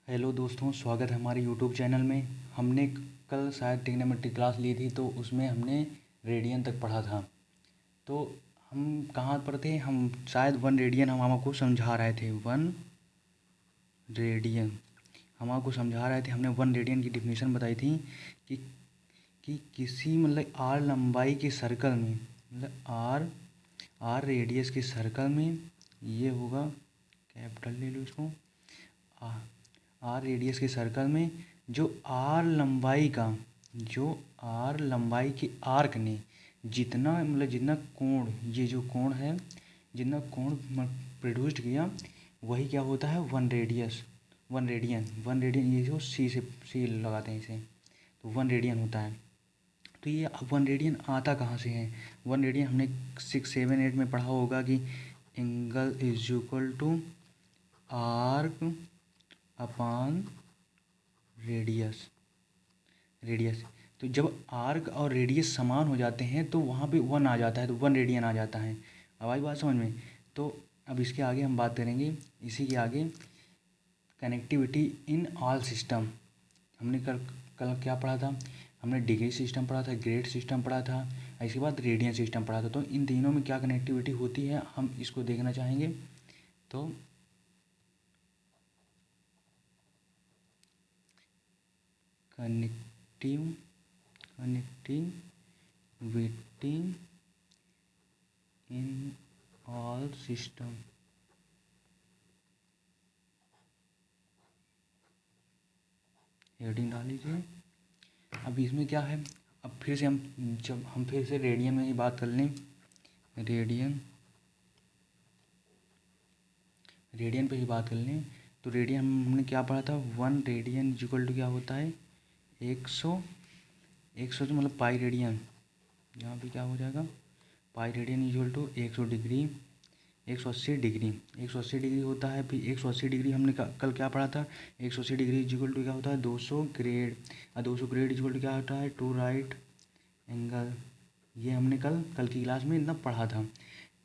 Hello दोस्तों, स्वागत है हमारे यूट्यूब चैनल में। हमने कल शायद ट्रिग्नोमेट्री क्लास ली थी, तो उसमें हमने रेडियन तक पढ़ा था। तो हम कहाँ पर थे? हम शायद वन रेडियन हम आपको समझा रहे थे। वन रेडियन हम आपको समझा रहे थे। हमने वन रेडियन की डिफिनीशन बताई थी कि किसी मतलब आर लंबाई के सर्कल में, मतलब आर रेडियस के सर्कल में ये होगा, कैपिटल ले लो इसको, आर रेडियस के सर्कल में जो आर लंबाई के आर्क ने जितना मतलब जितना कोण, ये जो कोण है, जितना कोण प्रोड्यूस्ड किया, वही क्या होता है? वन रेडियन ये जो सी लगाते हैं इसे, तो वन रेडियन होता है। तो ये वन रेडियन आता कहाँ से है? वन रेडियन हमने 6, 7, 8 में पढ़ा होगा कि angle is equal to arc upon radius. तो जब आर्क और रेडियस समान हो जाते हैं तो वहाँ पे वन आ जाता है, तो वन रेडियन आ जाता है। अब आई बात समझ में? तो अब इसके आगे हम बात करेंगे, इसी के आगे कनेक्टिविटी इन ऑल सिस्टम। हमने कल क्या पढ़ा था? हमने डिग्री सिस्टम पढ़ा था, ग्रेड सिस्टम पढ़ा था, इसके बाद रेडियन सिस्टम पढ़ा था। तो इन तीनों में क्या कनेक्टिविटी होती है, हम इसको देखना चाहेंगे। तो connectivity in all system. Heading डाल लीजिए। अब इसमें क्या है, अब फिर से हम फिर से रेडियन में ही बात कर लें। रेडियन पे ही बात कर लें। तो रेडियन हमने क्या पढ़ा था? वन रेडियन इक्वल टू क्या होता है? 100 तो मतलब पाई रेडियन। यहाँ पे क्या हो जाएगा? Pi radian equal to 100 degree, 180 degree. 180 degree होता है। फिर 180 डिग्री हमने कल क्या पढ़ा था? 180 डिग्री इक्वल टू क्या होता है? 200 ग्रेड। और 200 ग्रेड इक्वल टू क्या होता है? 2 राइट एंगल। ये हमने कल की क्लास में इतना पढ़ा था।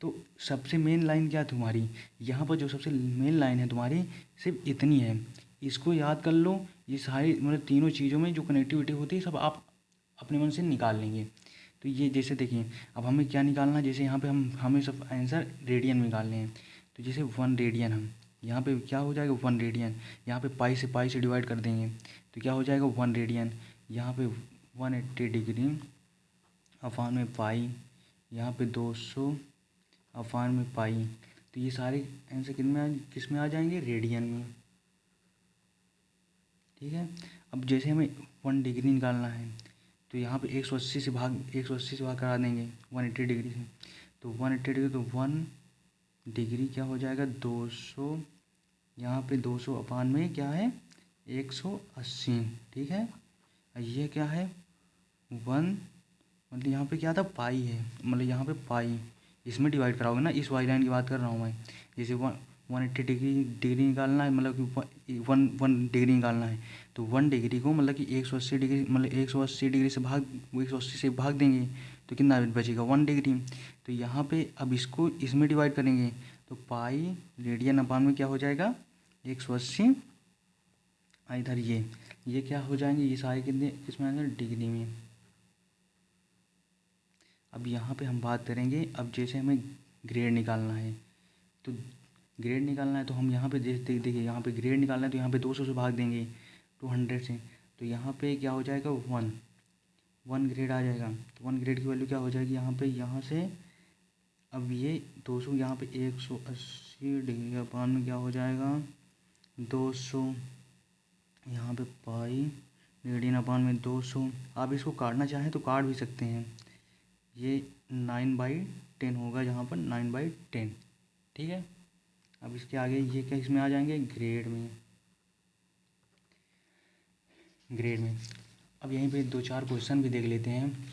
तो सबसे मेन लाइन क्या है तुम्हारी? यहाँ पर जो सबसे मेन लाइन है तुम्हारी, सिर्फ इतनी है। इसको याद कर लो। ये सारी मतलब तीनों चीज़ों में जो कनेक्टिविटी होती है, सब आप अपने मन से निकाल लेंगे। तो ये जैसे देखिए, अब हमें क्या निकालना है? जैसे यहाँ पे हमें सब आंसर रेडियन में निकालने हैं। तो जैसे वन रेडियन, हम यहाँ पे क्या हो जाएगा? One radian. यहाँ पे पाई से डिवाइड कर देंगे तो क्या हो जाएगा? One radian. यहाँ पे 180 डिग्री अपान में पाई, यहाँ पे 200 अपान में पाई। तो ये सारे आंसर किस में आ जाएंगे? रेडियन में। ठीक है। अब जैसे हमें 1 डिग्री निकालना है, तो यहाँ पे 180 से भाग करा देंगे 180 डिग्री से। तो 180 डिग्री, तो 1 डिग्री क्या हो जाएगा? 200। यहाँ पे 200 अपान में क्या है? 180। ठीक है। और ये क्या है? 1, मतलब यहाँ पे क्या था? पाई है, मतलब यहाँ पे पाई। इसमें डिवाइड कराओगे ना, इस वाई लाइन की बात कर रहा हूँ मैं। जैसे 180 डिग्री निकालना है, मतलब कि वन डिग्री निकालना है। तो 1 डिग्री को मतलब कि 180 डिग्री, मतलब 180 डिग्री से 180 से भाग देंगे तो कितना बचेगा? 1 डिग्री। तो यहाँ पे अब इसको इसमें डिवाइड करेंगे तो पाई रेडियन अपान में क्या हो जाएगा? 180। इधर ये क्या हो जाएंगे? ये सारे कितने किसमें आएंगे? डिग्री में। अब यहाँ पे हम बात करेंगे, अब जैसे हमें ग्रेड निकालना है, तो ग्रेड निकालना है तो हम यहाँ पे देखिए, यहाँ पे ग्रेड निकालना है तो यहाँ पे 200 से भाग देंगे, 200 से। तो यहाँ पे क्या हो जाएगा? 1 ग्रेड आ जाएगा। तो 1 ग्रेड की वैल्यू क्या हो जाएगी? यहाँ से अब ये 200, यहाँ पे 180 डिग्री अपान में क्या हो जाएगा? 200। यहाँ पे पाई रेडियन अपान में 200। आप इसको काटना चाहें तो काट भी सकते हैं। ये 9/10 होगा, यहाँ पर 9/10। ठीक है। अब इसके आगे ये क्या इसमें आ जाएंगे? ग्रेड में। अब यहीं पे 2-4 क्वेश्चन भी देख लेते हैं।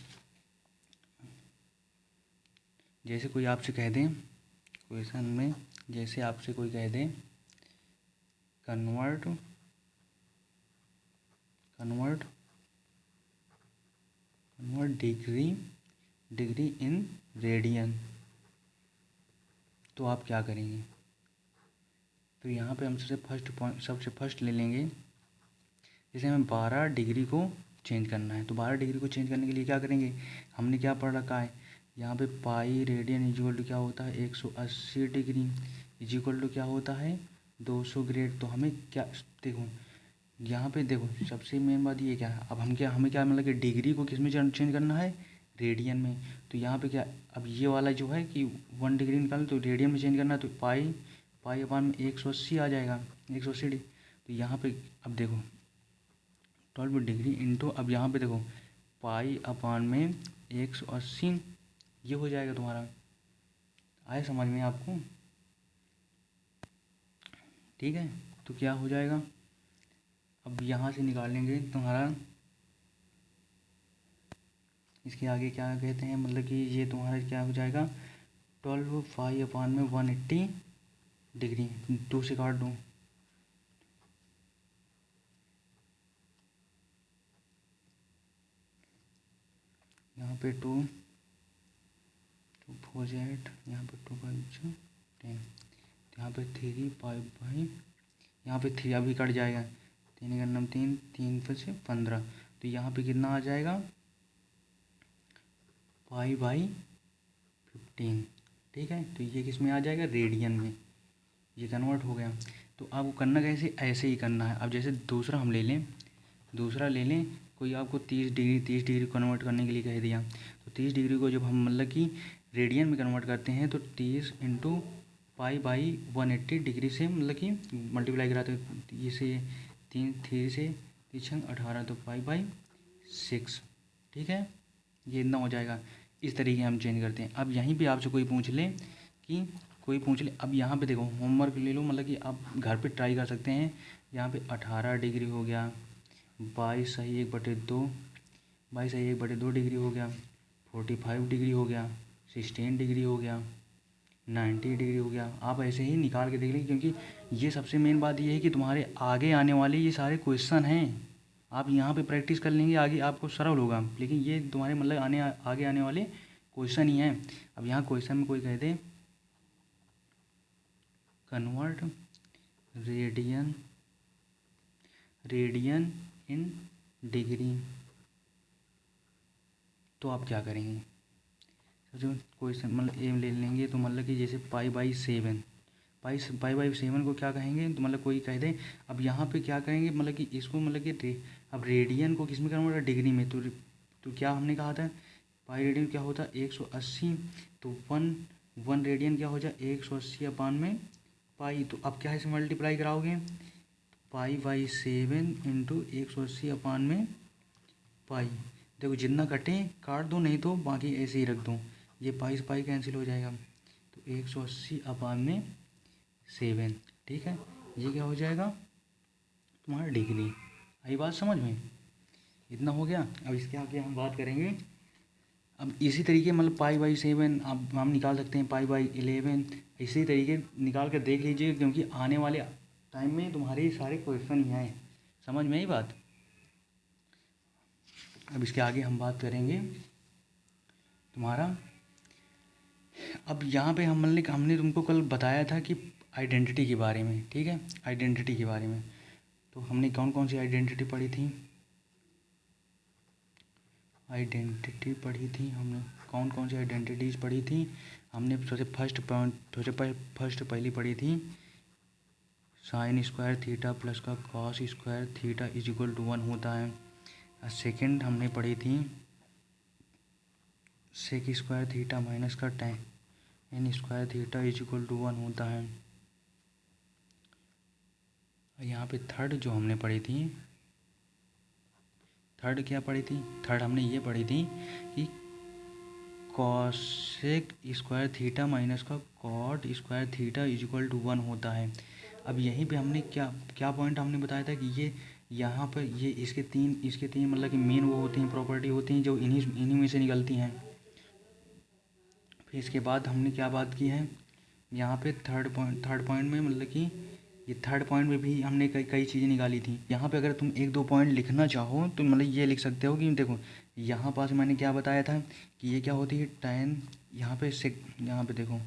जैसे कोई आपसे कह दें क्वेश्चन में, जैसे आपसे कोई कह they convert degree in radian, तो आप क्या करेंगे? तो यहाँ पे हम सबसे फर्स्ट ले लेंगे। जैसे हमें 12 डिग्री को चेंज करना है, तो 12 डिग्री को चेंज करने के लिए क्या करेंगे, हमने क्या पढ़ रखा है यहाँ पे पाई रेडियन इक्वल टू क्या होता है 180 डिग्री इक्वल टू क्या होता है 200 ग्रेड। तो हमें क्या देखो यहाँ पे देखो सबसे मेन बात ये क्या है, अब हमें क्या मतलब कि डिग्री को किस में चेंज करना है, रेडियन में। तो यहाँ पे क्या, अब ये वाला जो है कि 1 डिग्री निकालना तो रेडियन में चेंज करना है, तो पाई अपान में 180 आ जाएगा, 180 डिग्री। तो यहाँ पे अब देखो 12 डिग्री इंटू, अब यहाँ पे देखो पाई अपान में 180, ये हो जाएगा तुम्हारा। आए समझ में आपको? ठीक है, तो क्या हो जाएगा, अब यहाँ से निकालेंगे तुम्हारा, इसके आगे क्या कहते हैं, मतलब कि ये तुम्हारा क्या हो जाएगा 12 पाई अपान में 180 डिग्री, 2 से काट दूँ, यहाँ पे 2 4 8, यहाँ पे 2 5 10, यहाँ पे 3 5 भाई, यहाँ पे 3 अभी कट जाएगा, 3 का नाम 3 3 पर से 15, तो यहाँ पे कितना आ जाएगा पाई बाई 15। ठीक है, तो ये किस में आ जाएगा, रेडियन में, ये कन्वर्ट हो गया। तो आपको करना कैसे, ऐसे ही करना है। अब जैसे दूसरा हम ले लें, कोई आपको 30 डिग्री कन्वर्ट करने के लिए कह दिया, तो 30 डिग्री को जब हम मतलब कि रेडियन में कन्वर्ट करते हैं तो 30 इंटू पाई बाई 180 डिग्री से मतलब कि मल्टीप्लाई कराते हैं, इसे 3 से 3 18, तो पाई बाई 6। ठीक है, ये इतना हो जाएगा। इस तरीके हम चेंज करते हैं। अब यहीं पे आपसे कोई पूछ ले, अब यहाँ पे देखो होमवर्क ले लो, मतलब कि आप घर पे ट्राई कर सकते हैं। यहाँ पे 18 डिग्री हो गया, 22/1/2 डिग्री हो गया, 45 डिग्री हो गया, 16 डिग्री हो गया, 90 डिग्री हो गया। आप ऐसे ही निकाल के देख लीजिए, क्योंकि ये सबसे मेन बात ये है कि तुम्हारे आगे आने वाले ये सारे क्वेश्चन हैं, आप यहाँ पे प्रैक्टिस कर लेंगे, आगे आपको सरल होगा। लेकिन ये तुम्हारे मतलब आगे आने वाले क्वेश्चन ही हैं। अब यहाँ क्वेश्चन में कोई कह they convert radian in degree, तो आप क्या करेंगे, जो क्वेश्चन मतलब एम ले लेंगे, तो मतलब कि जैसे पाई बाई 7 को क्या कहेंगे, तो मतलब कोई कह दे, अब यहाँ पे क्या कहेंगे, मतलब कि इसको मतलब कि अब रेडियन को किस में कन्वर्ट है, डिग्री में। तो क्या हमने कहा था पाई रेडियन क्या होता है 180, तो वन रेडियन क्या हो जाए 180 अपान में पाई। तो अब क्या है, इसे मल्टीप्लाई कराओगे, पाई बाई 7 इंटू 180 अपान में पाई। देखो जितना कटे काट दो, नहीं तो बाकी ऐसे ही रख दो, ये पाई से पाई कैंसिल हो जाएगा, तो 180 अपान में 7। ठीक है, ये क्या हो जाएगा तुम्हारा डिग्री। आई बात समझ में? इतना हो गया। अब इसके आगे हम बात करेंगे, अब इसी तरीके मतलब पाई बाई 7 अब हम निकाल सकते हैं, पाई बाई 11, इसी तरीके निकाल कर देख लीजिए, क्योंकि आने वाले टाइम में तुम्हारे सारे क्वेश्चन ही हैं। समझ में आई बात? अब इसके आगे हम बात करेंगे तुम्हारा, अब यहाँ पे हमने तुमको कल बताया था कि आइडेंटिटी के बारे में। ठीक है, आइडेंटिटी के बारे में तो हमने कौन कौन सी आइडेंटिटी पढ़ी थी, हमने कौन कौन सी आइडेंटिटीज़ पढ़ी थी। हमने सबसे फर्स्ट पहली पढ़ी थी साइन स्क्वायर थीटा प्लस का cos square theta is equal to 1 होता है। सेकंड हमने पढ़ी थी सेक स्क्वायर थीटा माइनस का tan square theta is equal to 1 होता है। यहाँ पे थर्ड जो हमने पढ़ी थी, थर्ड हमने ये पढ़ी थी कि कॉसेक स्क्वायर थीटा माइनस का cot square theta is equal to 1 होता है। अब यहीं पे हमने क्या पॉइंट हमने बताया था कि ये यहाँ पर ये इसके तीन मतलब कि मेन वो होती हैं, प्रॉपर्टी होती हैं जो इन्हीं में से निकलती हैं। फिर इसके बाद हमने क्या बात की है यहाँ पे थर्ड पॉइंट में, मतलब कि ये थर्ड पॉइंट में भी हमने कई चीज़ें निकाली थी। यहाँ पे अगर तुम 1-2 पॉइंट लिखना चाहो तो मतलब ये लिख सकते हो कि देखो यहाँ पास मैंने क्या बताया था कि ये क्या होती है tan, यहाँ पे देखो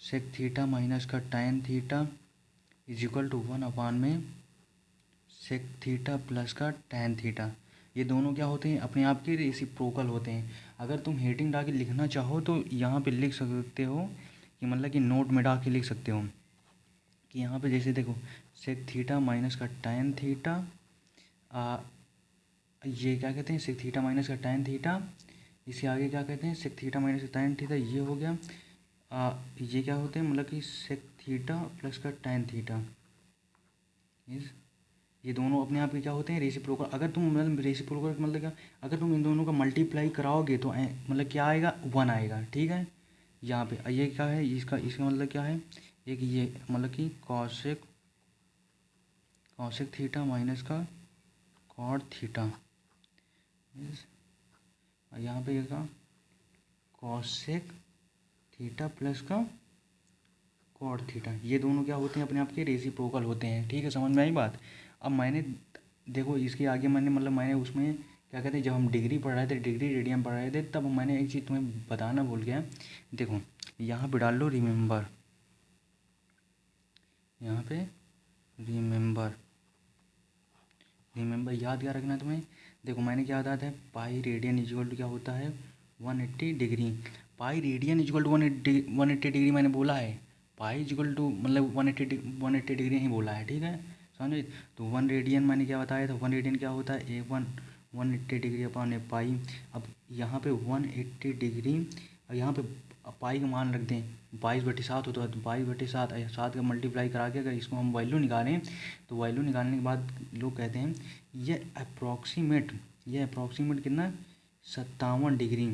सेक थीटा माइनस का tan theta is equal to 1 में सेक थीटा प्लस का टैन थीटा। ये दोनों क्या होते हैं, अपने आप के रेसिप्रोकल होते हैं। अगर तुम हेडिंग डाल के लिखना चाहो तो यहाँ पे लिख सकते हो कि मतलब कि नोट में डाल के लिख सकते हो कि यहाँ पे जैसे देखो सेक थीटा माइनस का टैन थीटा, ये क्या कहते हैं सेक थीटा माइनस का टैन थीटा, इसके आगे क्या कहते हैं सेक थीटा माइनस का टैन थीटा, ये हो गया। ये क्या होते हैं मतलब कि सेक थीटा प्लस का टैन थीटा, ये दोनों अपने आप के क्या होते हैं रेसिप्रोकल। अगर तुम मतलब रेसिप्रोकल मतलब क्या, अगर तुम इन दोनों का मल्टीप्लाई कराओगे तो मतलब क्या आएगा 1 आएगा, ठीक है। यहाँ पे ये क्या है, इसका इसका मतलब क्या है, एक ये मतलब कि कॉसेक थीटा माइनस का कॉट थीटा, यहाँ पे क्या कॉसेक थीटा प्लस का कॉट थीटा, ये दोनों क्या होते हैं अपने आप के रेसिप्रोकल होते हैं, ठीक है। समझ में आई बात। अब मैंने देखो इसके आगे मैंने मतलब मैंने उसमें क्या कहते हैं, जब हम डिग्री पढ़ रहे थे, डिग्री रेडियन पढ़ रहे थे, तब मैंने एक चीज़ तुम्हें बताना भूल गया। देखो यहाँ पे डाल लो रिमेंबर, यहाँ पे रिमेंबर याद क्या रखना है तुम्हें। देखो मैंने क्या बताया था, पाई रेडियन इक्वल टू क्या होता है 180 degree. Pi radian equal to 180 degree मैंने बोला है, पाई इक्वल टू मतलब 180 डिग्री ही बोला है, ठीक है समझे। तो 1 रेडियन मैंने क्या बताया था, 1 रेडियन क्या होता है A1 180 डिग्री अपॉन ए पाई। अब यहाँ पे 180 डिग्री, और यहाँ पे पाई का मान रख दें 22/7 होता है, तो 22/7 7 का मल्टीप्लाई करा के अगर इसको हम वैल्यू निकालें, तो वैल्यू निकालने के बाद लोग कहते हैं ये अप्रॉक्सीमेट कितना 57 डिग्री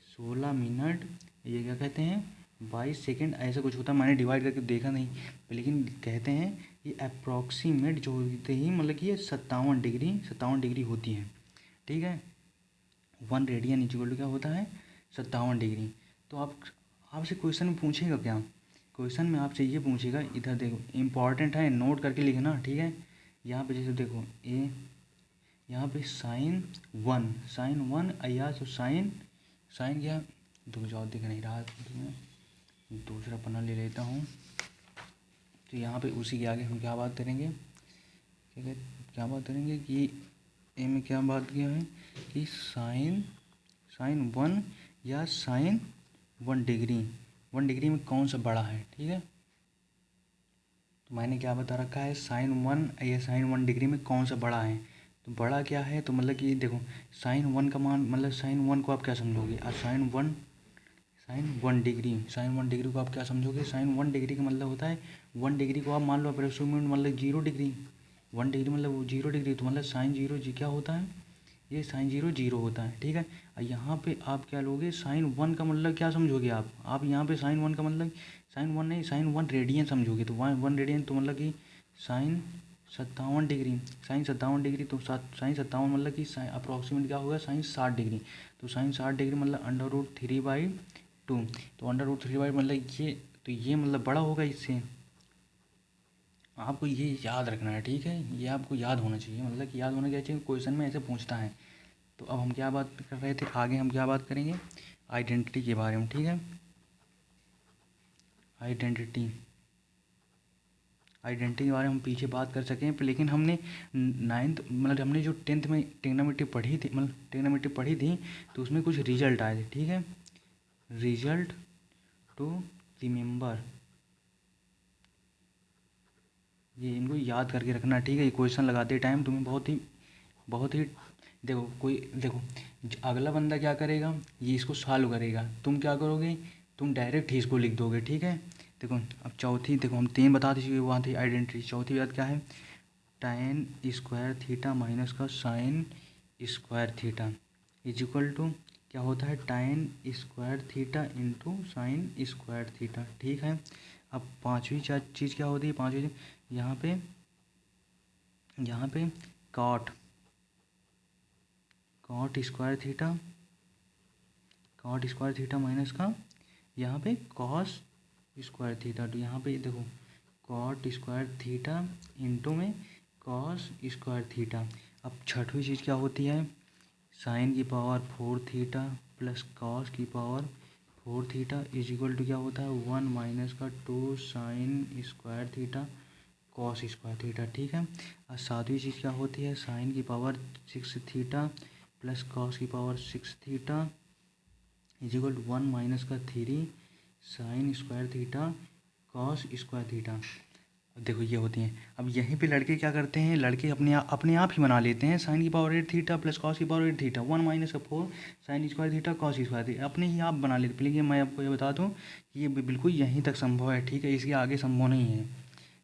16 मिनट, ये क्या कहते हैं 22 सेकेंड ऐसा कुछ होता है, मैंने डिवाइड करके देखा नहीं, लेकिन कहते हैं ये अप्रॉक्सीमेट जो होते ही मतलब कि ये 57 डिग्री होती है, ठीक है। 1 रेडियन इक्वल टू क्या होता है 57 डिग्री। तो आपसे क्वेश्चन में पूछेगा क्या, क्वेश्चन में आपसे ये पूछेगा, इधर देखो इम्पॉर्टेंट है नोट करके लिखना, ठीक है। यहाँ पे जैसे देखो यहाँ पे साइन वन या तो साइन क्या, दो जाओ दिख नहीं रहा तुम्हें, दूसरा पन्ना ले लेता हूँ। तो यहाँ पे उसी के आगे हम क्या बात करेंगे, क्या बात करेंगे कि ए में क्या बात किया है कि साइन 1 या साइन 1 डिग्री में कौन सा बड़ा है, ठीक है। तो मैंने क्या बता रखा है साइन 1 या साइन 1 डिग्री में कौन सा बड़ा है, तो बड़ा क्या है, तो मतलब कि देखो साइन 1 का मान मतलब साइन 1 को आप क्या समझोगे, और साइन 1 डिग्री को आप क्या समझोगे, साइन 1 डिग्री का मतलब होता है 1 डिग्री को आप मान लो अप्रोक्सीमेट मतलब 0 डिग्री, 1 डिग्री मतलब वो 0 डिग्री, तो मतलब साइन 0 जी क्या होता है, ये साइन 0 होता है, ठीक है। और यहाँ पे आप क्या लोगे साइन 1 का मतलब क्या समझोगे आप यहाँ पे साइन 1 का मतलब साइन 1 नहीं साइन 1 रेडियन समझोगे, तो 1 रेडियन तो मतलब कि साइन 57 डिग्री, तो साइन 57 मतलब कि अप्रॉक्सीमेट क्या होगा साइन 60 डिग्री, तो साइन 60 डिग्री मतलब √3/2, तो √3/2 मतलब ये, तो ये मतलब बड़ा होगा इससे, आपको ये याद रखना है, ठीक है। ये आपको याद होना चाहिए, मतलब कि याद होना क्या चाहिए, क्वेश्चन में ऐसे पूछता है। तो अब हम क्या बात कर रहे थे, आगे हम क्या बात करेंगे आइडेंटिटी के बारे में, ठीक है। आइडेंटिटी के बारे में हम पीछे बात कर सकें, लेकिन हमने 9th मतलब हमने जो 10th में ट्रिग्नोमेट्री पढ़ी थी, मतलब ट्रिग्नोमेट्री पढ़ी थी, तो उसमें कुछ रिजल्ट आए थे, ठीक है। रिजल्ट टू रिमेंबर, ये इनको याद करके रखना, ठीक है। ये क्वेश्चन लगाते टाइम तुम्हें बहुत ही देखो अगला बंदा क्या करेगा, ये इसको सॉल्व करेगा, तुम क्या करोगे, तुम डायरेक्ट ही इसको लिख दोगे, ठीक है। देखो अब चौथी, देखो हम 3 बता दीजिए वहाँ थी आइडेंटिटी, चौथी बात क्या है tan स्क्वायर थीटा माइनस का sine square theta is equal to क्या होता है tan square theta into sine square theta, ठीक है। अब पाँचवीं चीज़ क्या होती है, पाँचवीं यहाँ पे कॉट स्क्वायर थीटा माइनस का यहाँ पे कॉस स्क्वायर थीटा, तो यहाँ पे देखो कॉट स्क्वायर थीटा इंटू में कॉस स्क्वायर थीटा। अब छठवीं चीज़ क्या होती है साइन की पावर 4 थीटा प्लस कॉस की power 4 theta is equal to क्या होता है 1 माइनस का 2 sine square theta cos square theta, ठीक है। और सातवीं चीज़ क्या होती है साइन की पावर 6 थीटा प्लस कॉस की power 6 theta is equal to 1 minus का 3 sine square theta cos square theta. अब देखो ये होती हैं। अब यहीं पे लड़के क्या करते हैं, लड़के अपने आप ही बना लेते हैं साइन की पावर 8 थीटा प्लस कॉस की पावर 8 थीटा 1 माइनस का 4 sign square theta cos square theta अपने ही आप बना लेते। लेकिन मैं आपको ये बता दूँ कि ये बिल्कुल यहीं तक संभव है, ठीक है, इसके आगे संभव नहीं है।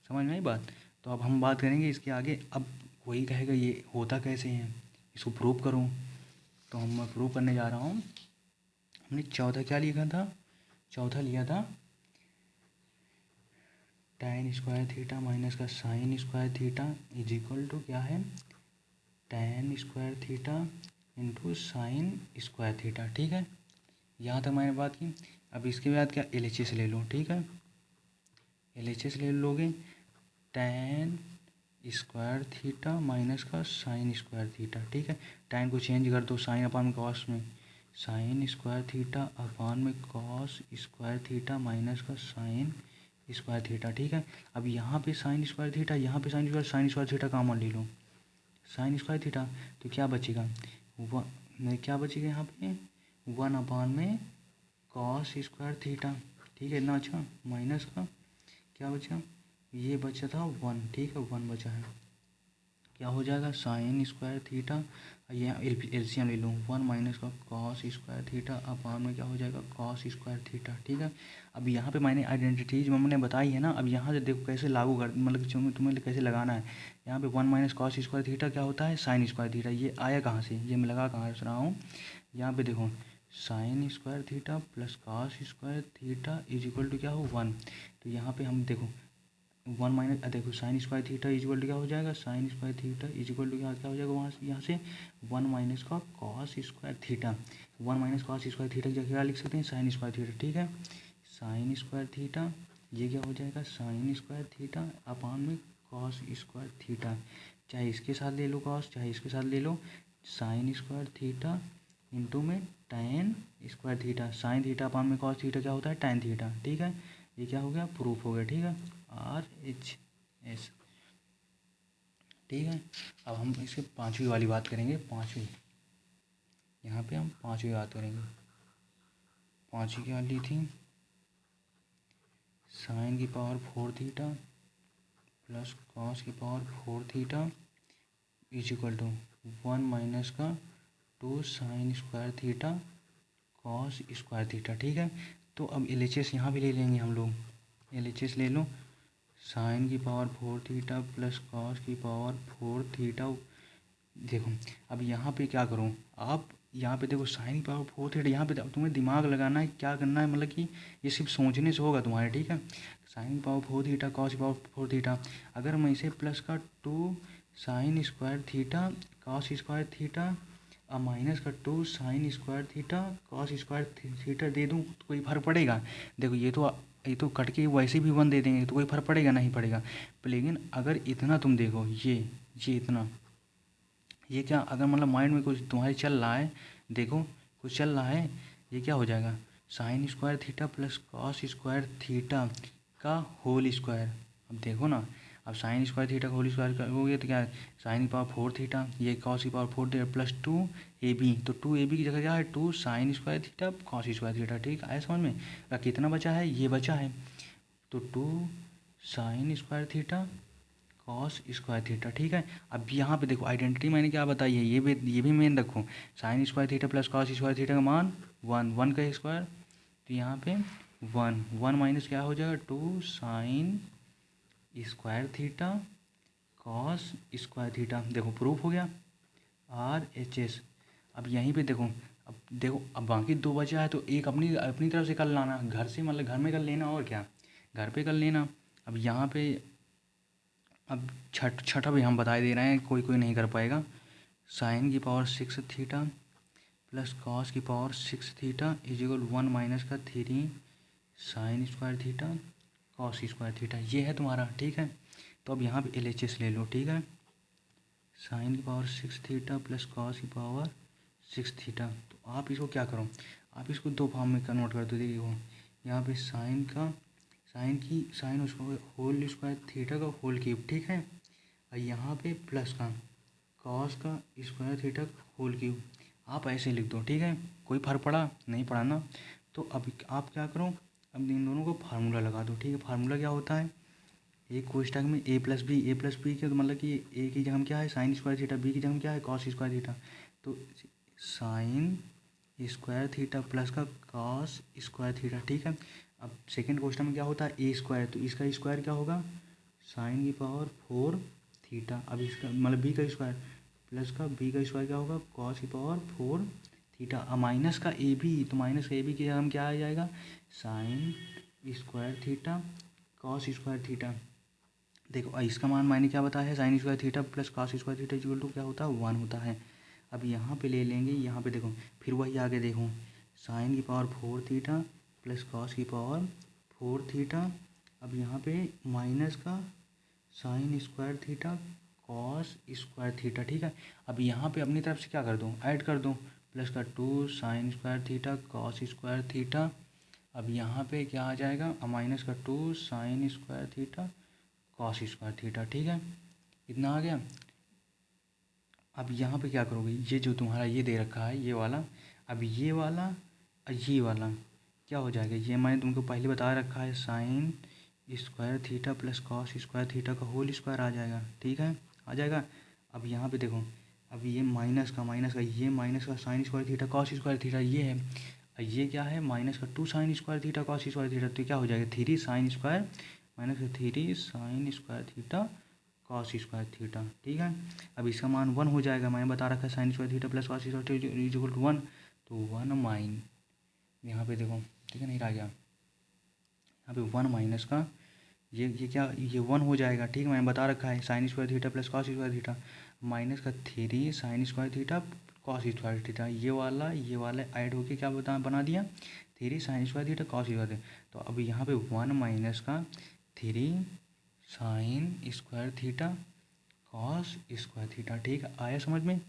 समझ में आई बात। तो अब हम बात करेंगे इसके आगे। अब वही कहेगा ये होता कैसे है, इसको प्रूव करूँ। तो हम प्रूव करने जा रहा हूँ। हमने चौथा क्या लिखा था, चौथा लिया था tan स्क्वायर थीटा माइनस का sine square theta is equal to क्या है tan square theta into sine square theta, ठीक है। यहाँ तक मैंने बात की। अब इसके बाद क्या LHS ले लो, ठीक है। LHS ले लोगे tan स्क्वायर थीटा माइनस का साइन स्क्वायर थीटा, ठीक है। tan को चेंज कर दो साइन अपान कॉस में, साइन स्क्वायर थीटा अपान में कॉस स्क्वायर थीटा माइनस का साइन स्क्वायर थीटा, ठीक है। अब यहाँ पे साइन स्क्वायर थीटा, यहाँ पे साइन स्क्वायर थीटा कॉमन ले लो, साइन स्क्वायर थीटा। तो क्या बचेगा क्या बचेगा यहाँ पे 1 अपान में कॉस स्क्वायर थीटा, ठीक है। इतना अच्छा माइनस का क्या बचा, ये बचा था 1, ठीक है, 1 बचा है। क्या हो जाएगा साइन स्क्वायर थीटा, ये एलसीएम ले लूँ 1 माइनस का कॉस स्क्वायर थीटा अपान में क्या हो जाएगा कॉस स्क्वायर थीटा, ठीक है। अब यहाँ पे मैंने आइडेंटिटी जो मैंने बताई है ना, अब यहाँ से देखो कैसे लागू कर, मतलब तुम्हें कैसे लगाना है। यहाँ पे 1 माइनस कॉस स्क्वायर थीटा क्या होता है साइन स्क्वायर थीटा, ये आया कहाँ से, ये मैं लगा कहाँ रहा हूँ। यहाँ पे देखो sine square theta plus cos square theta is equal to क्या हो 1। तो यहाँ पे हम देखो 1 माइनस देखो sine square theta is equal to क्या हो जाएगा sine square theta is equal to क्या हो जाएगा वहाँ से यहाँ से 1 माइनस का cos square theta, 1 minus cos square theta की जगह क्या लिख सकते हैं साइन स्क्वायर थीटा, ठीक है। साइन स्क्वायर थीटा ये क्या हो जाएगा साइन स्क्वायर थीटा अपान में कॉस स्क्वायर थीटा, चाहे इसके साथ ले लो कॉस चाहे इसके साथ ले लो, साइन स्क्वायर थीटा इंटू में tan square theta, sine theta upon में कॉस थीटा क्या होता है टैन थीटा, ठीक है। ये क्या हो गया प्रूफ हो गया, ठीक है, RHS, ठीक है। अब हम इसके पांचवी वाली बात करेंगे, पांचवी, यहाँ पे हम पांचवी बात करेंगे। पांचवी क्या ली थी साइन की पावर 4 थीटा प्लस कॉस की power 4 theta is equal to 1 minus का 2 sine square theta cos square theta, ठीक है। तो अब LHS यहाँ भी ले लेंगे हम लोग, LHS ले लो साइन की पावर 4 थीटा प्लस कॉस की पावर 4 थीटा। देखो अब यहाँ पे क्या करूँ, आप यहाँ पे देखो साइन की पावर 4 थीटा, यहाँ पे तुम्हें दिमाग लगाना है क्या करना है, मतलब कि ये सिर्फ सोचने से होगा तुम्हारे, ठीक है। साइन की पावर 4 थीटा कॉस की पावर 4 थीटा, अगर मैं इसे प्लस का 2 sine square theta cos square theta और माइनस का 2 sine square theta cos square theta दे दूँ तो कोई फर्क पड़ेगा। देखो ये तो कट के वैसे भी 1 दे देंगे तो कोई फर्क पड़ेगा नहीं पड़ेगा। लेकिन अगर इतना तुम देखो ये इतना ये क्या अगर मतलब माइंड में कुछ तुम्हारे चल रहा है, देखो कुछ चल रहा है, ये क्या हो जाएगा sine square theta plus cos square theta का होल स्क्वायर। अब देखो ना, अब साइन स्क्वायर थीटा का होल स्क्वायर हो गया तो क्या है साइन की पावर 4 थीटा, ये कॉस की पावर 4 थीटा प्लस 2AB, तो 2AB की जगह क्या है 2 sine square theta cos square theta, ठीक है समझ में। अब कितना बचा है ये बचा है, तो 2 sine square theta cos square theta, ठीक है। अब यहाँ पे देखो आइडेंटिटी मैंने क्या बताई है, ये भी मेन रखो, sign square theta plus cos square theta का मान 1 का स्क्वायर, तो यहाँ पे 1 माइनस क्या हो जाएगा 2 sine square theta cos square theta. देखो प्रूफ हो गया RHS। अब यहीं पे देखो, अब बाकी 2 बचा है तो एक अपनी अपनी तरफ से कर लाना, घर से मतलब घर में कर लेना, और क्या घर पे कर लेना। अब यहाँ पे अब छठा भी हम बता दे रहे हैं, कोई नहीं कर पाएगा। साइन की पावर 6 थीटा प्लस कॉस की power 6 theta is equal 1 minus का 3 sine square theta cos square theta, ये है तुम्हारा, ठीक है। तो अब यहाँ पे LHS ले लो, ठीक है। साइन की पावर 6 थीटा प्लस कॉस की पावर 6 थीटा, तो आप इसको क्या करो, आप इसको दो फॉर्म में कन्वर्ट कर दो। देखिए यहाँ पे साइन उसको होल स्क्वायर थीटा का होल क्यूब, ठीक है। और यहाँ पे प्लस का कॉस का स्क्वायर थीटा होल क्यूब, आप ऐसे लिख दो, ठीक है। कोई फर्क पड़ा नहीं पड़ा ना। तो अब आप क्या करो, अब इन दोनों को फार्मूला लगा दो, ठीक है। फार्मूला क्या होता है, एक कोष्टक में ए प्लस बी के, तो मतलब कि ए की जगह क्या है साइन स्क्वायर थीटा, बी की जगह क्या है कॉस स्क्वायर थीटा। तो साइन स्क्वायर थीटा प्लस का कॉस स्क्वायर थीटा, ठीक है। अब सेकंड क्वेश्चन में क्या होता है ए स्क्वायर, तो इसका स्क्वायर क्या होगा साइन की पावर 4 थीटा। अब इसका मतलब बी का स्क्वायर प्लस का बी का स्क्वायर क्या होगा कॉस की पावर 4 थीटा। अब माइनस का ए बी, तो माइनस का ए बी की जगह क्या आ जाएगा sine square theta cos square theta. देखो इसका मान मैंने क्या बताया है, sine square theta plus cos square theta equal to क्या होता है 1 होता है। अब यहाँ पे ले लेंगे, यहाँ पे देखो फिर वही आगे देखो साइन की पावर 4 थीटा प्लस कॉस की पावर 4 थीटा। अब यहाँ पे माइनस का sine square theta cos square theta, ठीक है। अब यहाँ पे अपनी तरफ से क्या कर दो ऐड कर दो, प्लस का 2 sine square theta cos square theta. अब यहाँ पे क्या आ जाएगा माइनस का 2 sine square theta cos square theta, ठीक है। इतना आ गया। अब यहाँ पे क्या करोगे, ये जो तुम्हारा ये दे रखा है ये वाला, अब ये वाला और ये वाला क्या हो जाएगा, ये मैंने तुमको पहले बता रखा है sine square theta plus cos square theta का होल स्क्वायर आ जाएगा, ठीक है आ जाएगा। अब यहाँ पे देखो अब ये माइनस का ये माइनस का sine square theta cos square theta ये है, और ये क्या है माइनस का 2 sine square theta cos square theta, तो क्या हो जाएगा 3 साइन स्क्वायर माइनस का 3 sine square theta cos square theta, ठीक है। अब इसका मान 1 हो जाएगा, मैंने बता रखा है sine square theta plus cos square theta is equal to 1, तो 1 माइन यहाँ पे देखो ठीक है नहीं रह गया, यहाँ पे 1 माइनस का ये क्या ये 1 हो जाएगा, ठीक है। मैंने बता रखा है sine square theta plus cos square theta minus का 3 sine square theta cos square theta, ये वाला ऐड होके क्या बना दिया 3 sine square theta cos square theta. तो अब यहाँ पे 1 माइनस का 3 sine square theta cos square theta, ठीक है आया समझ में।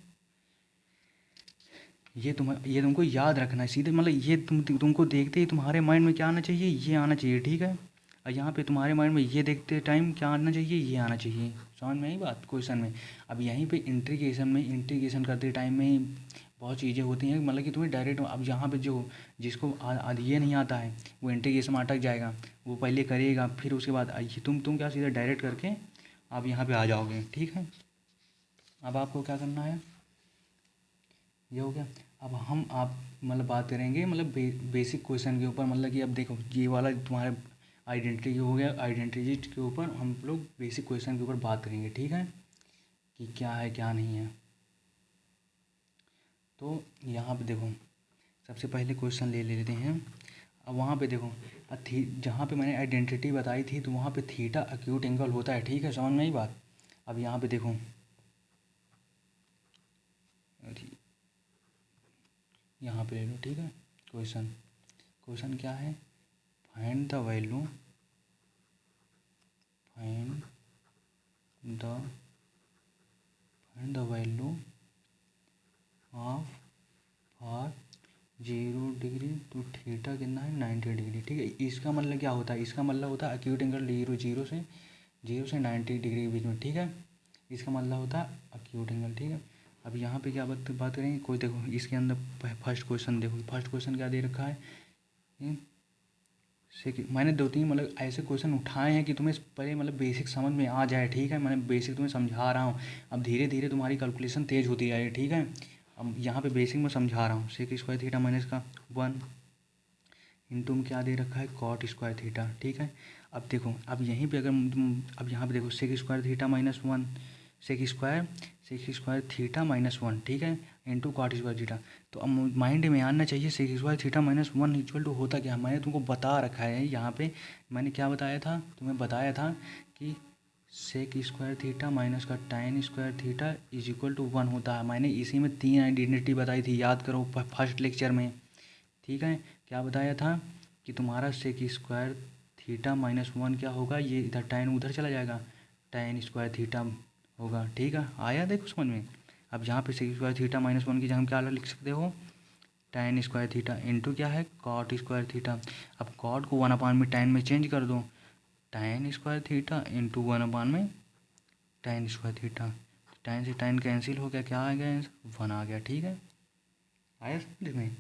ये तुमको याद रखना है सीधे, मतलब ये तुमको देखते ही तुम्हारे माइंड में क्या आना चाहिए ये आना चाहिए, ठीक है। और यहाँ पे तुम्हारे माइंड में ये देखते टाइम क्या आना चाहिए ये आना चाहिए, समझ में आई बात क्वेश्चन में। अब यहीं पे इंटीग्रेशन करते टाइम में बहुत चीज़ें होती हैं, मतलब कि तुम्हें डायरेक्ट अब यहाँ पे जो जिसको ये नहीं आता है वो इंटीग्रेशन में अटक जाएगा, वो पहले करेगा फिर उसके बाद तुम क्या सीधा डायरेक्ट करके आप यहाँ पे आ जाओगे, ठीक है। अब आपको क्या करना है ये हो गया। अब हम आप मतलब बात करेंगे मतलब बेसिक क्वेश्चन के ऊपर, मतलब कि अब देखो ये वाला तुम्हारे आइडेंटिटी हो गया, आइडेंटिटी के ऊपर हम लोग बेसिक क्वेश्चन के ऊपर बात करेंगे, ठीक है कि क्या है क्या नहीं है। तो यहाँ पे देखो सबसे पहले क्वेश्चन ले लेते हैं। अब वहाँ पे देखो जहाँ पे मैंने आइडेंटिटी बताई थी तो वहाँ पे थीटा एक्यूट एंगल होता है, ठीक है समझ में आई बात। अब यहाँ पे देखो यहाँ पे ले लो, ठीक है। क्वेश्चन क्या है, find the value of for 0 degree तो थीटा कितना है 90 डिग्री, ठीक है। इसका मतलब क्या होता है, इसका मतलब होता है एक्यूट एंगल जीरो से 90 डिग्री के बीच में, ठीक है। इसका मतलब होता है एक्यूट एंगल, ठीक है। अब यहाँ पे क्या बात करेंगे, कोई देखो इसके अंदर फर्स्ट क्वेश्चन देखो, फर्स्ट क्वेश्चन क्या दे रखा है मैंने 2-3 मतलब ऐसे क्वेश्चन उठाए हैं कि तुम्हें पहले मतलब बेसिक समझ में आ जाए, ठीक है। मैंने बेसिक तुम्हें समझा रहा हूँ, अब धीरे धीरे तुम्हारी कैलकुलेशन तेज़ होती जाएगी, ठीक है। अब यहाँ पे बेसिक में समझा रहा हूँ सेक स्क्वायर थीटा माइनस का 1 इंटू में क्या दे रखा है कॉट स्क्वायर थीटा, ठीक है। अब देखो अब यहीं पे अगर अब यहाँ पे देखो sec square theta minus 1 sec square theta minus 1, ठीक है इंटू कॉट स्क्वायर थीटा। तो अब माइंड में आना चाहिए sec square theta minus 1 equal to होता क्या, मैंने तुमको बता रखा है यहाँ पे। मैंने क्या बताया था, तुम्हें बताया था कि सेक स्क्वायर थीटा माइनस का tan square theta is equal to 1 होता है। मैंने इसी में 3 आइडेंटिटी बताई थी, याद करो फर्स्ट लेक्चर में, ठीक है। क्या बताया था कि तुम्हारा सेक स्क्वायर थीटा माइनस 1 क्या होगा, ये इधर tan उधर चला जाएगा tan स्क्वायर थीटा होगा, ठीक है आया देखो समझ में। अब यहाँ पे सेक स्क्वायर थीटा माइनस 1 की जगह हम क्या लिख सकते हो tan स्क्वायर थीटा इंटू क्या है cot स्क्वायर थीटा। अब cot को 1 में tan में चेंज कर दो, tan स्क्वायर थीटा इंटू 1 में tan स्क्वायर थीटा। tan से tan कैंसिल हो गया, क्या आ गया आंसर 1 आ गया। ठीक है, आया समझ में।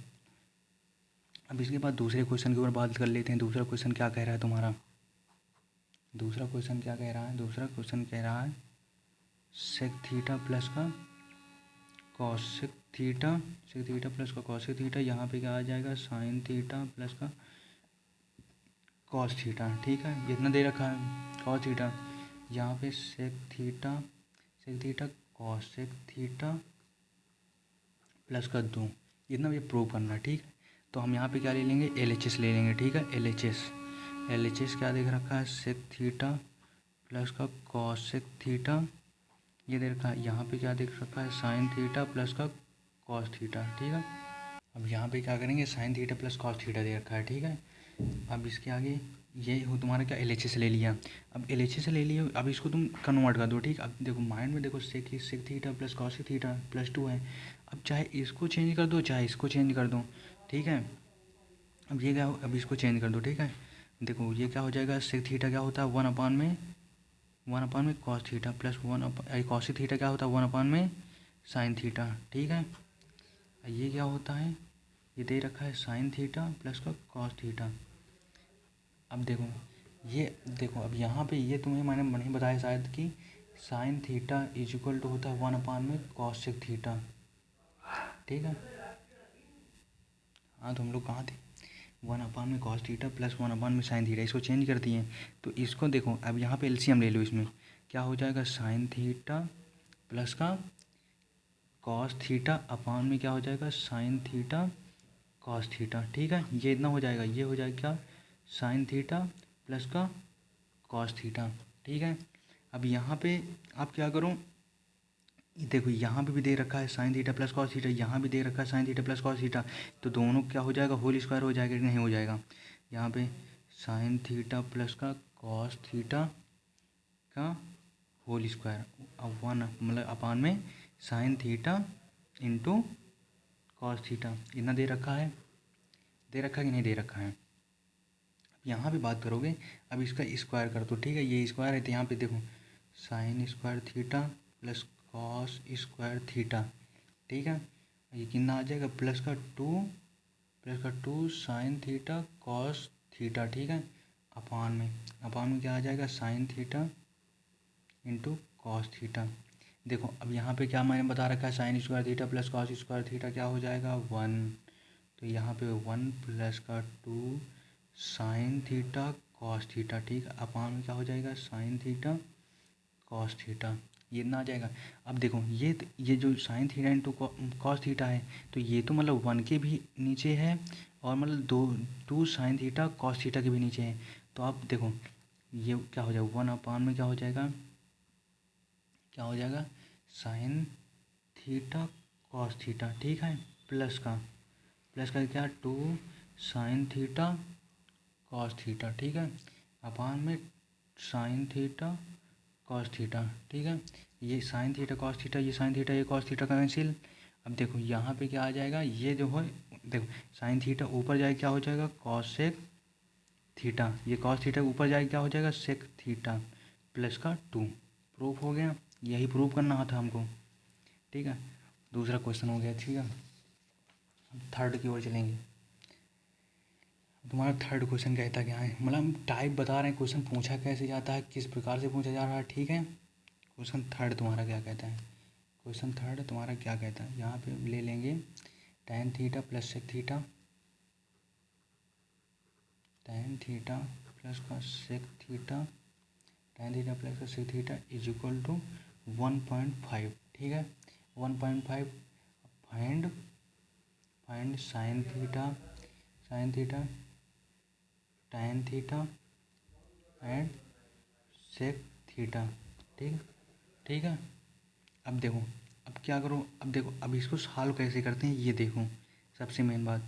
अब इसके बाद दूसरे क्वेश्चन के ऊपर बात कर लेते हैं। दूसरा क्वेश्चन क्या कह रहा है तुम्हारा, दूसरा क्वेश्चन क्या कह रहा है, दूसरा क्वेश्चन कह रहा है सेक थीटा प्लस का cosec theta, sec theta plus का कॉसेक थीटा, यहाँ पे क्या आ जाएगा साइन थीटा प्लस का कॉस थीटा। ठीक है, जितना दे रखा है कॉस थीटा, यहाँ पे sec theta cosec theta plus का 2, इतना ये प्रूव करना है। ठीक है, तो हम यहाँ पे क्या ले लेंगे LHS ले लेंगे। ठीक है, LHS क्या देख रखा है सेक थीटा प्लस का कॉसेक थीटा, ये दे रखा है। यहाँ पे क्या देख रखा है साइन थीटा प्लस का कॉस थीटा। ठीक है, अब यहाँ पे क्या करेंगे sine theta plus cos theta दे रखा है। ठीक है, अब इसके आगे ये हो तुम्हारा क्या LHS ले लिया। अब LHS ले लिया, अब इसको तुम कन्वर्ट कर दो। ठीक, अब देखो माइंड में देखो sec theta plus cos theta plus 2 है। अब चाहे इसको चेंज कर दो चाहे इसको चेंज कर दो। ठीक है, अब ये क्या हो, अब इसको चेंज कर दो। ठीक है, देखो ये क्या हो जाएगा सेक थीटा क्या होता है 1 में cos theta plus cos theta क्या होता है 1 में साइन थीटा। ठीक है, ये क्या होता है, ये दे रखा है साइन थीटा प्लस का कॉस थीटा। अब देखो ये देखो, अब यहाँ पे ये तुम्हें मैंने नहीं बताया शायद कि sine theta is equal to होता है 1 में कॉसेक थीटा। ठीक है, हाँ तो हम लोग कहाँ थे 1 में कॉस थीटा प्लस 1 में साइन थीटा, इसको चेंज कर दिए। तो इसको देखो अब यहाँ पे LCM ले लो, इसमें क्या हो जाएगा साइन थीटा प्लस का कॉस थीटा अपान में क्या हो जाएगा साइन थीटा कॉस थीटा। ठीक है, ये इतना हो जाएगा, ये हो जाएगा क्या साइन थीटा प्लस का कॉस थीटा। ठीक है, अब यहाँ पे आप क्या करो, देखो यहाँ पे भी दे रखा है sine theta plus cos theta, यहाँ भी दे रखा है sine theta plus cos theta, तो दोनों क्या हो जाएगा होल स्क्वायर हो जाएगा कि नहीं हो जाएगा। यहाँ पे साइन थीटा प्लस का कॉस थीटा का होल स्क्वायर, अब 1 मतलब अपान में sign theta into cos theta, इतना दे रखा है, दे रखा है कि नहीं दे रखा है। यहाँ पे बात करोगे, अब इसका स्क्वायर कर दो। ठीक है, ये स्क्वायर है तो यहाँ पे देखो sine square theta plus cos square theta. ठीक है, ये कितना आ जाएगा प्लस का two sine theta cos theta. ठीक है, अपान में क्या आ जाएगा sine theta into cos theta. देखो अब यहाँ पे क्या मैंने बता रखा है sine square theta plus cos square theta क्या हो जाएगा 1, तो यहाँ पे 1 प्लस का 2 साइन थीटा कॉस थीटा। ठीक, अपान में क्या हो जाएगा साइन थीटा कॉस थीटा, ये इतना आ जाएगा। अब देखो ये जो sign theta into cos theta है, तो ये तो मतलब 1 के भी नीचे है और मतलब 2 साइन थीटा कॉस थीटा के भी नीचे है। तो आप देखो ये क्या हो जाएगा 1 अपान में क्या हो जाएगा साइन थीटा कॉस थीटा। ठीक है, प्लस का क्या 2 साइन थीटा कॉस थीटा। ठीक है, अपान में साइन थीटा कॉस थीटा। ठीक है, ये साइन थीटा कॉस थीटा, ये साइन थीटा ये कॉस थीटा का कैंसिल। अब देखो यहाँ पे क्या आ जाएगा, ये जो है देखो साइन थीटा ऊपर जाए क्या हो जाएगा कॉसेक थीटा, ये कॉस थीटा ऊपर जाए क्या हो जाएगा सेक थीटा प्लस का 2। प्रूफ हो गया, यही प्रूफ करना था हमको। ठीक है, दूसरा क्वेश्चन हो गया। ठीक है, थर्ड की ओर चलेंगे। तुम्हारा थर्ड क्वेश्चन कहता क्या है, मतलब हम टाइप बता रहे हैं क्वेश्चन पूछा कैसे जाता है, किस प्रकार से पूछा जा रहा है। ठीक है, क्वेश्चन थर्ड तुम्हारा क्या कहता है, क्वेश्चन थर्ड तुम्हारा क्या कहता है, यहाँ पे ले लेंगे tan theta plus sec theta, tan theta plus का sec theta, tan theta plus का sec theta is equal to 1.5। ठीक है, 1.5 find sine theta tan theta and sec theta. ठीक है, अब देखो अब क्या करो, अब देखो अब इसको सॉल्व कैसे करते हैं ये देखो। सबसे मेन बात,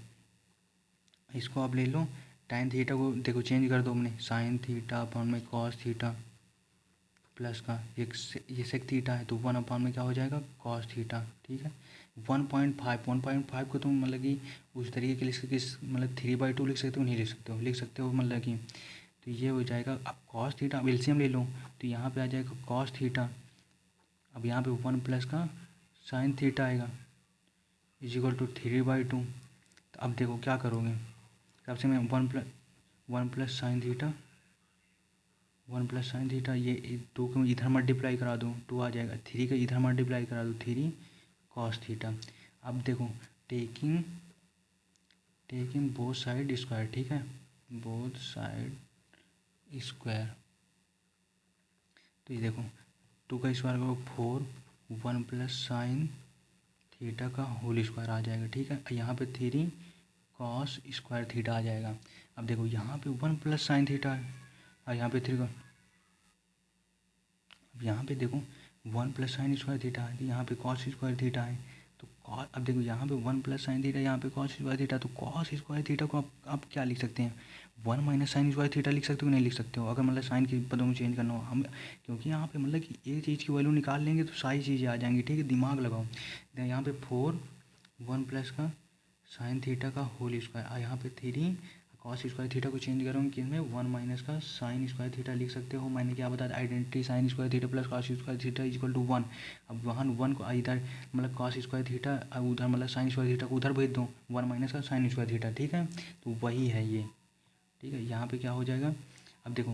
इसको आप ले लो tan थीटा को देखो चेंज कर दो हमने साइन थीटा अपन में कॉस थीटा। प्लस का ये सेक थीटा है तो 1 में क्या हो जाएगा कॉस थीटा। ठीक है 1.5 को तुम मतलब कि उस तरीके के लिख सकते मतलब 3/2 लिख सकते हो नहीं लिख सकते हो मतलब कि तो ये हो जाएगा। अब कॉस थीटा अब एलसीएम ले लो तो यहाँ पे आ जाएगा कॉस थीटा। अब यहाँ पे 1 प्लस का साइन थीटा आएगा इजिकल टू 3/2। तो अब देखो क्या करोगे सबसे मैं 1 प्लस साइन थीटा ये 2 को इधर मल्टीप्लाई करा दूँ 2 आ जाएगा 3 का इधर मल्टीप्लाई करा दूँ 3 कॉस थीटा। अब देखो टेकिंग बोथ साइड स्क्वायर। ठीक है बोथ साइड स्क्वायर तो ये देखो 2 का स्क्वायर करो 4 1 प्लस साइन थीटा का होल स्क्वायर आ जाएगा। ठीक है यहाँ पे 3 कॉस स्क्वायर थीटा आ जाएगा। अब देखो यहाँ पे 1 प्लस साइन थीटा है और यहाँ पे 3 का अब यहाँ पे देखो 1 प्लस साइन स्क्वायर थीटा है यहाँ पे कॉस स्क्वायर थीटा है तो अब देखो यहाँ पे 1 प्लस साइन थीटा यहाँ पे कॉस स्क्वायर थीटा तो कॉस स्क्वायर थीटा को आप क्या लिख सकते हैं 1 माइनस साइन स्क्वायर थीटा लिख सकते हो नहीं लिख सकते हो अगर मतलब साइन के पदों में चेंज करना हो हम क्योंकि यहाँ पे मतलब कि एक चीज़ की वैल्यू निकाल लेंगे तो सारी चीज़ें आ जाएंगी। ठीक है दिमाग लगाओ यहाँ पे 4 1 प्लस का साइन थीटा का होल स्क्वायर यहाँ पे 3 कॉस स्क्वायर थीटा को चेंज करोगे कि में 1 माइनस का साइन स्क्वायर थीटा लिख सकते हो। मैंने क्या बताया identity sine square theta plus cos square theta equal to 1। अब वहाँ 1 को इधर मतलब कॉस स्क्वायर थीटा उधर मतलब साइन स्क्वायर थीटा को उधर भेज दो 1 माइनस का साइन स्क्वायर थीटा। ठीक है तो वही है ये। ठीक है यहाँ पे क्या हो जाएगा अब देखो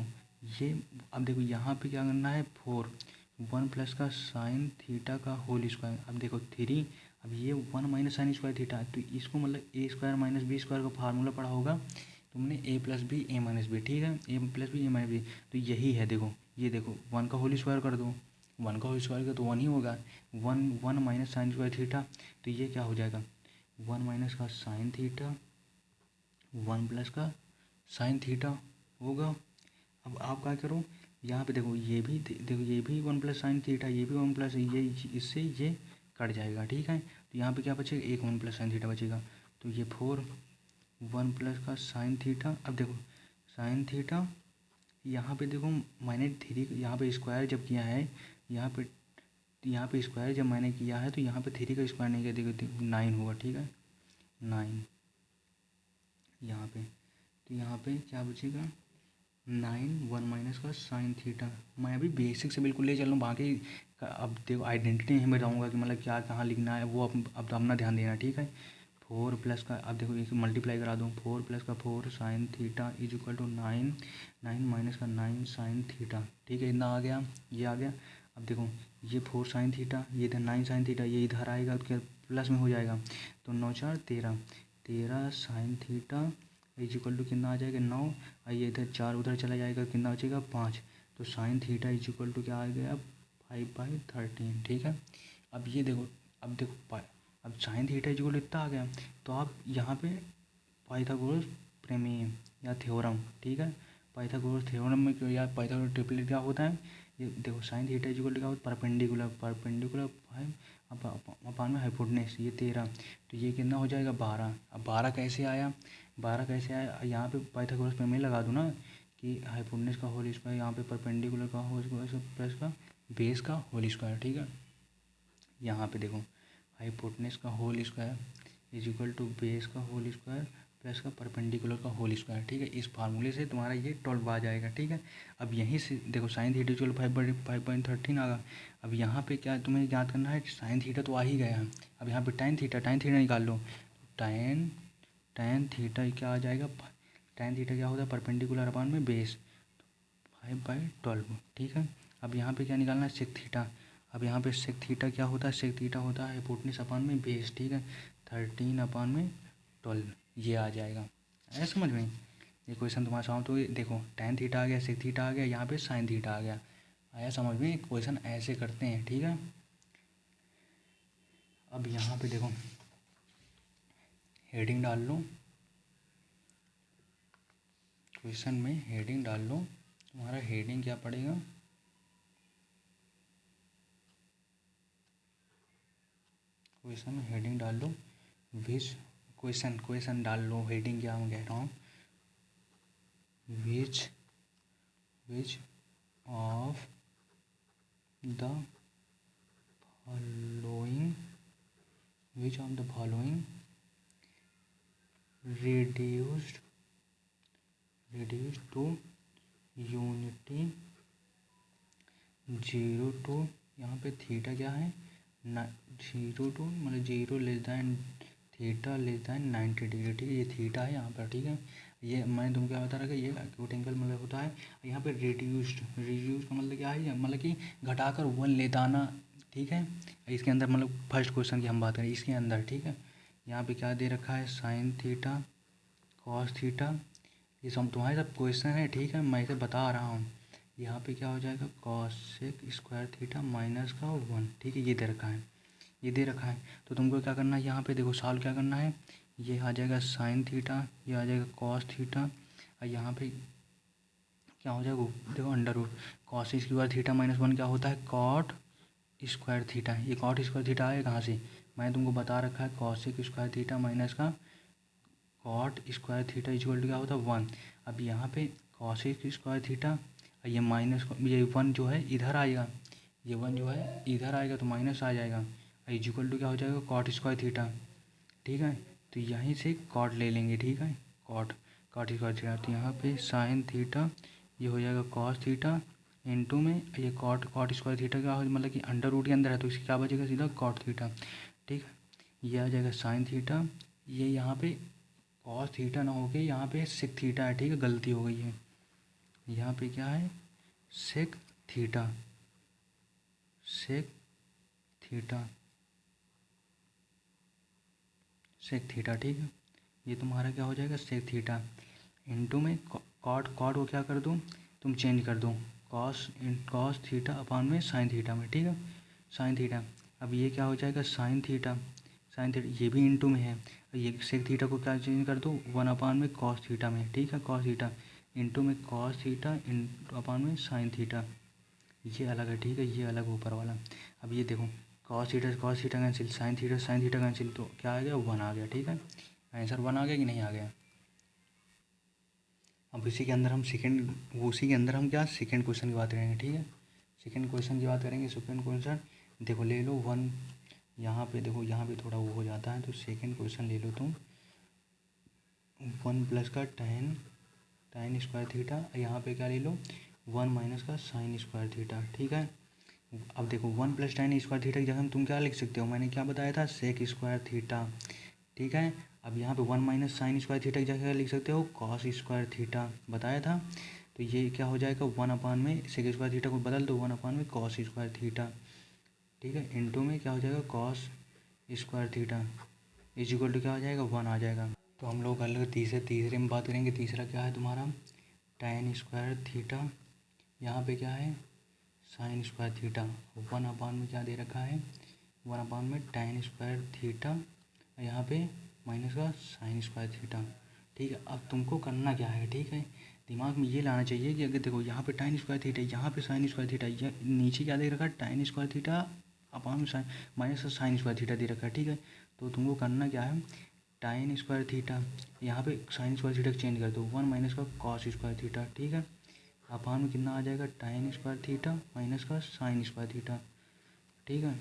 यहाँ पे क्या करना है 4 1 प्लस का साइन थीटा का होल स्क्वायर। अब देखो 3 अब ये 1 माइनस साइन स्क्वायर थीटा तो इसको मतलब ए स्क्वायर माइनस बी स्क्वायर का फार्मूला पढ़ा होगा तुमने ए प्लस बी ए माइनस बी। ठीक है ए प्लस बी ए माइनस बी तो यही है। देखो ये देखो 1 का होल स्क्वायर कर दो 1 का होल स्क्वायर का तो 1 ही होगा 1 माइनस साइन स्क्वायर थीटा तो ये क्या हो जाएगा 1 माइनस का साइन थीटा 1 प्लस का साइन थीटा होगा। अब आप क्या करो यहाँ पे देखो ये भी 1 प्लस साइन थीटा ये भी 1 प्लस ये इससे ये कट जाएगा। ठीक है तो यहाँ पे क्या बचेगा एक 1 प्लस साइन थीटा बचेगा तो ये 4 1 प्लस का साइन थीटा। अब देखो साइन थीटा यहाँ पे देखो मैंने 3 यहाँ पे स्क्वायर जब किया है यहाँ पे स्क्वायर जब मैंने किया है तो यहाँ पे 3 का स्क्वायर नहीं किया देखो 9 होगा। ठीक है 9 यहाँ पे तो यहाँ पे क्या बचेगा 9 1 माइनस का साइन थीटा। मैं अभी बेसिक से बिल्कुल ले चल रहा हूँ बाकी अब देखो आइडेंटिटी नहीं बताऊँगा कि मतलब क्या कहाँ लिखना है वो अब तो अपना ध्यान देना। ठीक है 4 प्लस का अब देखो एक मल्टीप्लाई करा दूँ 4 प्लस का 4 sine theta is equal to 9 minus का 9 साइन थीटा। ठीक है इतना आ गया ये आ गया। अब देखो ये 4 साइन थीटा ये इधर 9 साइन थीटा ये इधर आएगा तो प्लस में हो जाएगा तो 9 4 13 sine theta is equal to कितना आ जाएगा 9 और ये इधर 4 उधर चला जाएगा कितना बचेगा 5 तो sine theta is equal to क्या आ गया 5/13। ठीक है अब ये देखो अब sine theta is equal to इतना आ गया तो आप यहाँ पे पाइथागोरस प्रमेय या थ्योरम। ठीक है पाइथागोरस थ्योरम में या पाइथागोरस ट्रिपलेट क्या होता है ये देखो sine theta is equal to क्या होता है परपेंडिकुलर 5 अपान में हाइपोटेनस ये 13 तो ये कितना हो जाएगा 12। अब 12 कैसे आया यहाँ पे पाइथागोरस प्रमेय लगा दूँ ना कि हाइपोटेनस का होल स्क्वायर यहाँ पे परपेंडिकुलर का होल स्क्वायर प्लस का बेस का होल स्क्वायर। ठीक है यहाँ पे देखो हाइपोटेनस का whole square is equal to base का होल स्क्वायर प्लस का परपेंडिकुलर का होल स्क्वायर। ठीक है इस फार्मूले से तुम्हारा ये 12 आ जाएगा। ठीक है अब यहीं से देखो साइन थीटा इक्वल 5/13 आ गया। अब यहाँ पे क्या तुम्हें याद करना है साइन थीटा तो आ ही गया है। अब यहाँ पे tan थीटा निकाल लो tan थीटा क्या आ जाएगा tan थीटा क्या होता है परपेंडिकुलर अपान में बेस 5/12। ठीक है अब यहाँ पे क्या निकालना है सेक थीटा। अब यहाँ पे सेक थीटा क्या होता है सेक थीटा होता है हाइपोटेनस अपान में बेस। ठीक है 13/12 ये आ जाएगा। आया समझ में ये क्वेश्चन तुम्हारा सामने तो देखो tan थीटा आ गया सेक थीटा आ गया यहाँ पे साइन थीटा आ गया। आया समझ में क्वेश्चन ऐसे करते हैं। ठीक है अब यहाँ पे देखो हेडिंग डाल लो क्वेश्चन में हेडिंग डाल लो तुम्हारा हेडिंग क्या पड़ेगा क्वेश्चन में हेडिंग डाल लो विच क्वेश्चन डाल लो हेडिंग क्या मैं कह रहा हूँ which of the following which of the following reduced to unity 0 to, यहाँ पे थीटा क्या है ना, 0 टू मतलब 0 less than theta less than 90 degree, ठीक है। ये थीटा है यहाँ पर, ठीक है। ये मैंने तुमको क्या बता रखा है, ये एक्यूट एंगल मतलब होता है। यहाँ पे रिड्यूस्ड का मतलब क्या है, मतलब कि घटाकर 1 लेते आना, ठीक है। इसके अंदर मतलब फर्स्ट क्वेश्चन की हम बात करें इसके अंदर, ठीक है। यहाँ पे क्या दे रखा है, साइन थीटा कॉस थीटा, ये सब तुम्हारे सब क्वेश्चन है, ठीक है। मैं इसे बता रहा हूँ। यहाँ पे क्या हो जाएगा, कॉसेक स्क्वायर थीटा माइनस का 1, ठीक है। ये दे रखा है, ये दे रखा है। तो तुमको क्या करना है, यहाँ पे देखो सॉल्व क्या करना है। ये आ जाएगा साइन थीटा, ये आ जाएगा कॉस थीटा, और यहाँ पे क्या हो जाएगा, देखो under root cos square theta minus 1 क्या होता है, कॉट स्क्वायर थीटा। ये कॉट स्क्वायर थीटा आए कहाँ से, मैंने तुमको बता रखा है, कॉसेक स्क्वायर थीटा माइनस का cot square theta equal to क्या होता है 1। अब यहाँ पे कॉसेक स्क्वायर थीटा, ये माइनस, ये 1 जो है इधर आएगा, ये 1 जो है इधर आएगा तो माइनस आ जाएगा, इक्वल टू क्या हो जाएगा, कॉट स्क्वायर थीटा, ठीक है। तो यहीं से कॉट ले लेंगे, ठीक है। कॉट स्क्वायर थीटा, तो यहाँ पे साइन थीटा ये हो जाएगा कॉस थीटा इनटू में ये कॉट स्क्वायर थीटा क्या हो, मतलब कि अंडर रूट के अंदर है तो इसकी क्या बचेगा, सीधा कॉट थीटा, ठीक है। ये आ जाएगा साइन थीटा, ये यहाँ पे कॉस थीटा ना होके यहाँ पे सेक थीटा है, ठीक है, गलती हो गई है। यहाँ पे क्या है, sec theta, sec theta, sec theta, ठीक है। ये तुम्हारा क्या हो जाएगा, सेक थीटा इनटू में कॉट को क्या कर दूँ, तुम चेंज कर दो, कॉस थीटा अपान में साइन थीटा में, ठीक है, साइन थीटा। अब ये क्या हो जाएगा, साइन थीटा, ये भी इनटू में है, ये सेक थीटा को क्या चेंज कर दो, 1 अपान में कॉस थीटा में, ठीक है, कॉस थीटा इनटू में कॉस थीटा इनटू अपान में साइन थीटा, ये अलग है, ठीक है, ये अलग ऊपर वाला। अब ये देखो cos theta cancel, sine theta cancel, तो क्या आ गया, 1 आ गया, ठीक है। आंसर 1 आ गया कि नहीं आ गया। अब इसी के अंदर हम क्या सेकंड क्वेश्चन की बात करेंगे, ठीक है। सेकंड क्वेश्चन की बात करेंगे, सेकंड क्वेश्चन देखो ले लो 1, यहाँ पे देखो यहाँ पे थोड़ा वो हो जाता है, तो सेकंड क्वेश्चन ले लो तुम, 1 प्लस का tan स्क्वायर थीटा, यहाँ पे क्या ले लो 1 माइनस का साइन स्क्वायर थीटा, ठीक है। अब देखो 1 प्लस tan स्क्वायर थीटा की जगह तुम क्या लिख सकते हो, मैंने क्या बताया था, सेक स्क्वायर थीटा, ठीक है। अब यहाँ पे 1 माइनस साइन स्क्वायर थीटा की जगह लिख सकते हो कॉस स्क्वायर थीटा, बताया था। तो ये क्या हो जाएगा, 1 अपान में सेक स्क्वायर थीटा को बदल दो, 1 अपान में कॉस स्क्वायर थीटा, ठीक है, इनटू में क्या हो जाएगा, cos square theta is equal to क्या हो जाएगा, 1 आ जाएगा। तो हम लोग अलग तीसरे में बात करेंगे। तीसरा क्या है तुम्हारा, tan स्क्वायर थीटा, यहाँ पे क्या है, साइन स्क्वायर थीटा, 1 अपान में क्या दे रखा है, 1 अपान में tan स्क्वायर थीटा, यहाँ पे माइनस का साइन स्क्वायर थीटा, ठीक है। अब तुमको करना क्या है, ठीक है, दिमाग में ये लाना चाहिए कि अगर देखो यहाँ पे tan स्क्वायर थीटा, यहाँ पे साइन स्क्वायर थीटा, ये नीचे क्या दे रखा है, tan स्क्वायर थीटा अपान में साइन माइनस का साइन स्क्वायर थीटा दे रखा है, ठीक है। तो तुमको करना क्या है, tan स्क्वायर थीटा यहाँ पे साइन स्क्वायर थीटा चेंज कर दो, 1 माइनस का कॉस स्क्वायर थीटा, ठीक है, अपान में कितना आ जाएगा, tan स्क्वायर थीटा माइनस का साइन स्क्वायर थीटा, ठीक है।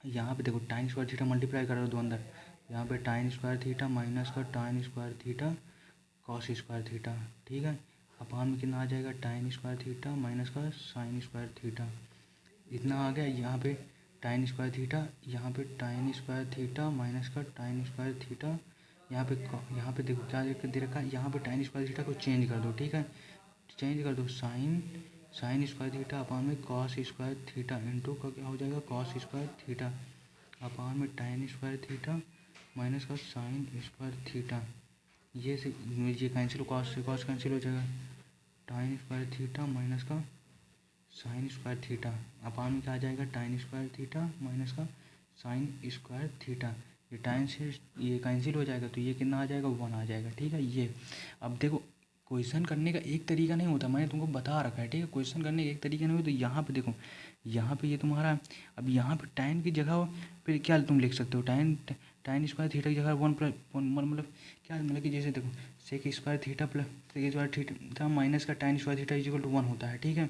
यहाँ पे देखो tan स्क्वायर थीटा मल्टीप्लाई कर दो अंदर, यहाँ पे tan स्क्वायर थीटा माइनस का tan square theta cos square theta, ठीक है, अपान में कितना आ जाएगा, tan स्क्वायर थीटा माइनस का साइन स्क्वायर थीटा, इतना आ गया। यहाँ पे tan स्क्वायर थीटा, यहाँ पे tan स्क्वायर थीटा माइनस का tan स्क्वायर थीटा, यहाँ पे देखो क्या दे रखा है, यहाँ पे tan स्क्वायर थीटा को चेंज कर दो, ठीक है, चेंज कर दो, साइन स्क्वायर थीटा अपान में कॉस स्क्वायर थीटा इंटू का क्या हो जाएगा, कॉस स्क्वायर थीटा अपान में tan स्क्वायर थीटा माइनस का साइन स्क्वायर थीटा, ये कैंसिल, कॉस से कॉस कैंसिल हो जाएगा, tan स्क्वायर थीटा माइनस का साइन स्क्वायर थीटा अपान में क्या आ जाएगा, tan स्क्वायर थीटा माइनस का साइन स्क्वायर थीटा, ये tan से ये कैंसिल हो जाएगा तो ये कितना आ जाएगा, 1 आ जाएगा, ठीक है। ये अब देखो क्वेश्चन करने का एक तरीका नहीं होता, मैंने तुमको बता रखा है, ठीक है, क्वेश्चन करने का एक तरीका नहीं होता। तो यहाँ पे देखो, यहाँ पे ये तुम्हारा, अब यहाँ पे tan की जगह पे क्या तुम लिख सकते हो, tan स्क्वायर थीटा की जगह 1 मतलब क्या, मतलब कि जैसे देखो sec square theta plus sec square theta minus का tan square theta equal to 1 होता है, ठीक है।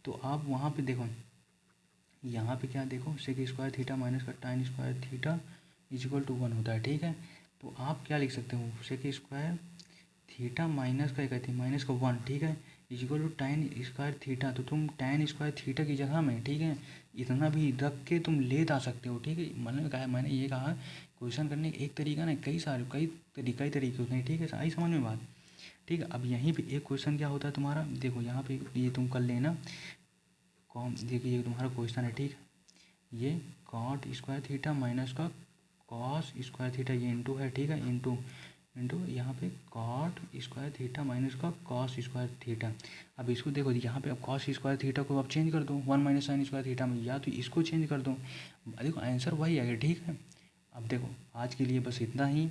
तो आप वहाँ पे देखो यहाँ पे क्या देखो, सेक स्क्वायर थीटा माइनस का tan square theta is equal to 1 होता है, ठीक है। तो आप क्या लिख सकते हो, सेक स्क्वायर थीटा माइनस का कहते हैं माइनस का 1, ठीक है, is equal to tan square theta. तो तुम टाइन स्क्वायर थीटा की जगह में, ठीक है, इतना भी रख के तुम ले आ सकते हो, ठीक है। मैंने ये कहा क्वेश्चन करने का एक तरीका नहीं, कई तरीके होते हैं, ठीक है। आई समझ में बात, ठीक है। अब यहीं पे एक क्वेश्चन क्या होता है तुम्हारा, देखो यहाँ पे ये तुम कर लेना कॉम, देखिए ये तुम्हारा क्वेश्चन है, ठीक है। ये कॉट स्क्वायर थीटा माइनस का कॉस स्क्वायर थीटा, ये इंटू है, ठीक है, इंटू यहाँ पे कॉट स्क्वायर थीटा माइनस का कॉस स्क्वायर थीटा। अब इसको देखो, यहाँ पे अब कॉस स्क्वायर थीटा को अब चेंज कर दो 1 माइनस साइन स्क्वायर थीटा में, या तो इसको चेंज कर दो, देखो आंसर वही आएगा, ठीक है। अब देखो आज के लिए बस इतना ही,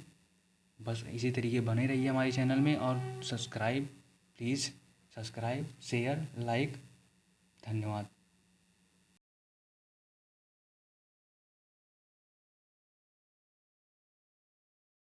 बस इसी तरीके बने रहिए हमारे चैनल में, और subscribe please, subscribe share like, धन्यवाद।